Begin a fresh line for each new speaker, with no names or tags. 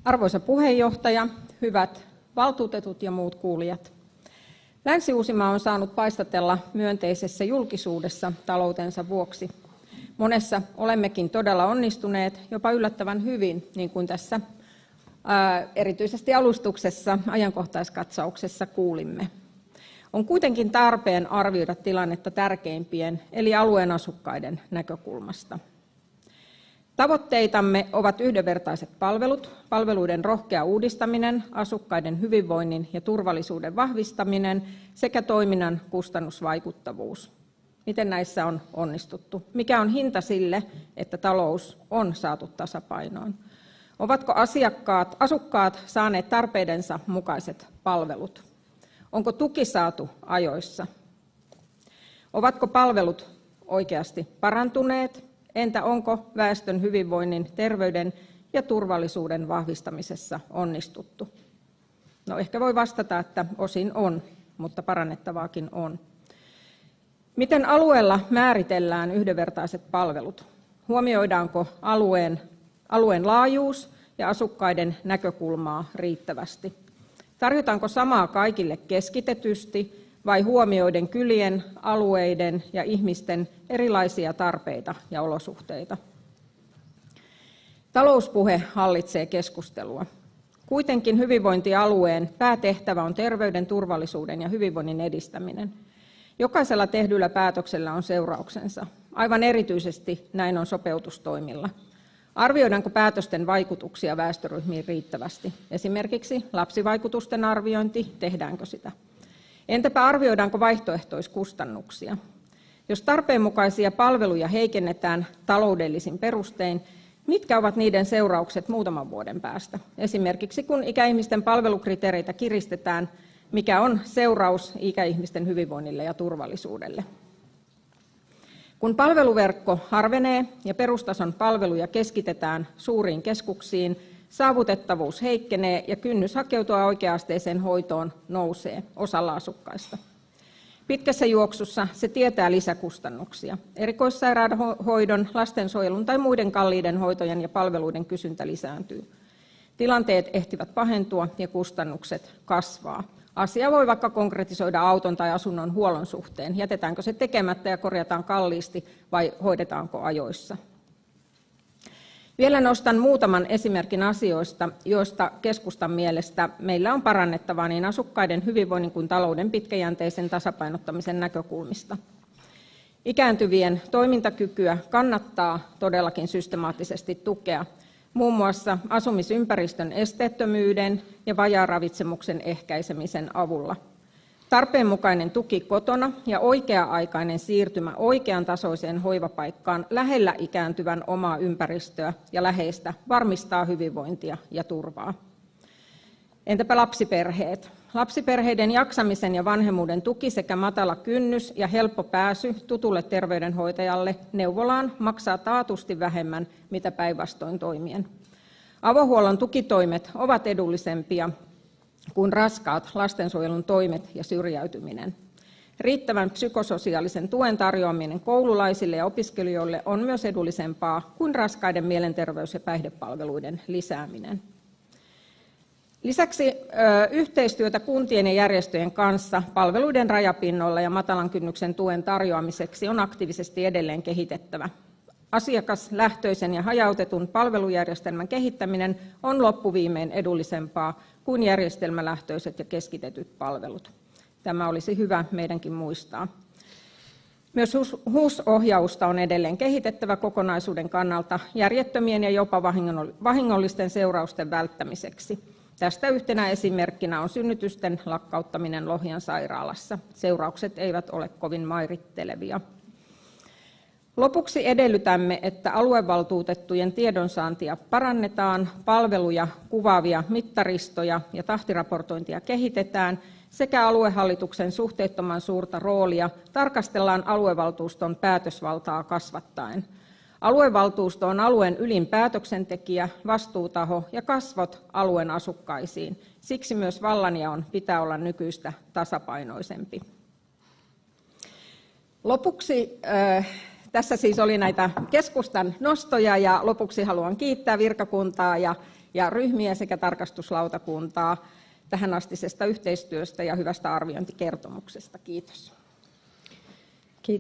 Arvoisa puheenjohtaja, hyvät valtuutetut ja muut kuulijat. Länsi-Uusimaa on saanut paistatella myönteisessä julkisuudessa taloutensa vuoksi. Monessa olemmekin todella onnistuneet, jopa yllättävän hyvin, niin kuin tässä erityisesti alustuksessa ajankohtaiskatsauksessa kuulimme. On kuitenkin tarpeen arvioida tilannetta tärkeimpien eli alueen asukkaiden näkökulmasta. Tavoitteitamme ovat yhdenvertaiset palvelut, palveluiden rohkea uudistaminen, asukkaiden hyvinvoinnin ja turvallisuuden vahvistaminen sekä toiminnan kustannusvaikuttavuus. Miten näissä on onnistuttu? Mikä on hinta sille, että talous on saatu tasapainoon? Ovatko asukkaat saaneet tarpeidensa mukaiset palvelut? Onko tuki saatu ajoissa? Ovatko palvelut oikeasti parantuneet? Entä onko väestön hyvinvoinnin, terveyden ja turvallisuuden vahvistamisessa onnistuttu? No ehkä voi vastata, että osin on, mutta parannettavaakin on. Miten alueella määritellään yhdenvertaiset palvelut? Huomioidaanko alueen laajuus ja asukkaiden näkökulmaa riittävästi? Tarjotaanko samaa kaikille keskitetysti vai huomioiden kylien, alueiden ja ihmisten erilaisia tarpeita ja olosuhteita? Talouspuhe hallitsee keskustelua. Kuitenkin hyvinvointialueen päätehtävä on terveyden, turvallisuuden ja hyvinvoinnin edistäminen. Jokaisella tehdyllä päätöksellä on seurauksensa. Aivan erityisesti näin on sopeutustoimilla. Arvioidaanko päätösten vaikutuksia väestöryhmiin riittävästi? Esimerkiksi lapsivaikutusten arviointi, tehdäänkö sitä? Entäpä arvioidaanko vaihtoehtoiskustannuksia? Jos tarpeenmukaisia palveluja heikennetään taloudellisin perustein, mitkä ovat niiden seuraukset muutaman vuoden päästä? Esimerkiksi kun ikäihmisten palvelukriteereitä kiristetään, mikä on seuraus ikäihmisten hyvinvoinnille ja turvallisuudelle? Kun palveluverkko harvenee ja perustason palveluja keskitetään suuriin keskuksiin, saavutettavuus heikkenee ja kynnys hakeutua oikea-asteiseen hoitoon nousee osalla asukkaista. Pitkässä juoksussa se tietää lisäkustannuksia. Erikoissairaanhoidon, lastensuojelun tai muiden kalliiden hoitojen ja palveluiden kysyntä lisääntyy. Tilanteet ehtivät pahentua ja kustannukset kasvaa. Asia voi vaikka konkretisoida auton tai asunnon huollon suhteen. Jätetäänkö se tekemättä ja korjataan kalliisti vai hoidetaanko ajoissa? Vielä nostan muutaman esimerkin asioista, joista keskustan mielestä meillä on parannettavaa niin asukkaiden hyvinvoinnin kuin talouden pitkäjänteisen tasapainottamisen näkökulmista. Ikääntyvien toimintakykyä kannattaa todellakin systemaattisesti tukea, muun muassa asumisympäristön esteettömyyden ja vajaaravitsemuksen ehkäisemisen avulla. Tarpeenmukainen tuki kotona ja oikea-aikainen siirtymä oikean tasoiseen hoivapaikkaan lähellä ikääntyvän omaa ympäristöä ja läheistä varmistaa hyvinvointia ja turvaa. Entäpä lapsiperheet? Lapsiperheiden jaksamisen ja vanhemmuuden tuki sekä matala kynnys ja helppo pääsy tutulle terveydenhoitajalle neuvolaan maksaa taatusti vähemmän, mitä päinvastoin toimien. Avohuollon tukitoimet ovat edullisempia kuin raskaat lastensuojelun toimet ja syrjäytyminen. Riittävän psykososiaalisen tuen tarjoaminen koululaisille ja opiskelijoille on myös edullisempaa kuin raskaiden mielenterveys- ja päihdepalveluiden lisääminen. Lisäksi yhteistyötä kuntien ja järjestöjen kanssa palveluiden rajapinnoilla ja matalan kynnyksen tuen tarjoamiseksi on aktiivisesti edelleen kehitettävä. Asiakaslähtöisen ja hajautetun palvelujärjestelmän kehittäminen on loppuviimein edullisempaa kuin järjestelmälähtöiset ja keskitetyt palvelut. Tämä olisi hyvä meidänkin muistaa. Myös HUS-ohjausta on edelleen kehitettävä kokonaisuuden kannalta järjettömien ja jopa vahingollisten seurausten välttämiseksi. Tästä yhtenä esimerkkinä on synnytysten lakkauttaminen Lohjan sairaalassa. Seuraukset eivät ole kovin mairittelevia. Lopuksi edellytämme, että aluevaltuutettujen tiedonsaantia parannetaan, palveluja kuvaavia mittaristoja ja tahtiraportointia kehitetään sekä aluehallituksen suhteettoman suurta roolia tarkastellaan aluevaltuuston päätösvaltaa kasvattaen. Aluevaltuusto on alueen ylin päätöksentekijä, vastuutaho ja kasvot alueen asukkaisiin. Siksi myös vallanjaon pitää olla nykyistä tasapainoisempi. Lopuksi tässä siis oli näitä keskustan nostoja ja lopuksi haluan kiittää virkakuntaa ja ja ryhmiä sekä tarkastuslautakuntaa tähänastisesta yhteistyöstä ja hyvästä arviointikertomuksesta. Kiitos.